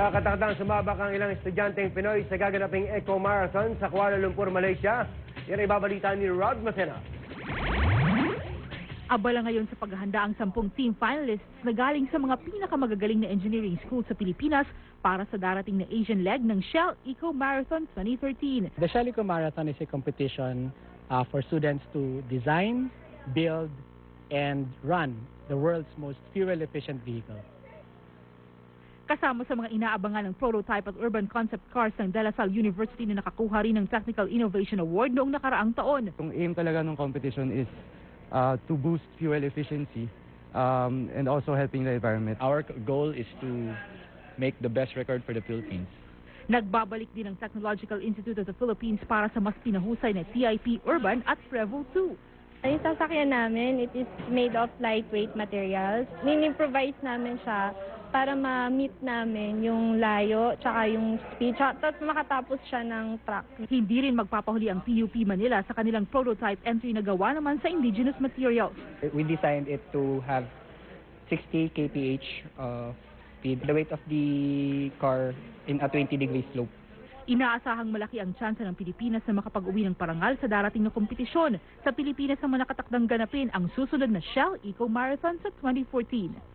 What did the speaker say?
Nakatakdang sumabak ang ilang estudyanteng Pinoy sa gaganaping Eco Marathon sa Kuala Lumpur, Malaysia. Yan ay babalita ni Rod Macena. Abala ngayon sa paghahanda ang 10 team finalists na galing sa mga pinakamagagaling na engineering school sa Pilipinas para sa darating na Asian leg ng Shell Eco Marathon 2013. The Shell Eco Marathon is a competition for students to design, build, and run the world's most fuel-efficient vehicle. Kasama sa mga inaabangan ng prototype at urban concept cars ng De La Salle University na nakakuha rin ng Technical Innovation Award noong nakaraang taon. Ang aim talaga ng competition is to boost fuel efficiency and also helping the environment. Our goal is to make the best record for the Philippines. Nagbabalik din ang Technological Institute of the Philippines para sa mas pinahusay na TIP Urban at Prevo 2. Yung sasakyan namin, it is made of lightweight materials. Nin-improvise namin siya para ma-meet namin yung layo tsaka yung speed, tapos makatapos siya ng track. Hindi rin magpapahuli ang PUP Manila sa kanilang prototype entry na gawa naman sa indigenous materials. We designed it to have 60 kph speed, the weight of the car in a 20-degree slope. Inaasahang malaki ang tsansa ng Pilipinas na makapag-uwi ng parangal sa darating na kompetisyon. Sa Pilipinas ang nakatakdang ganapin ang susunod na Shell Eco Marathon sa 2014.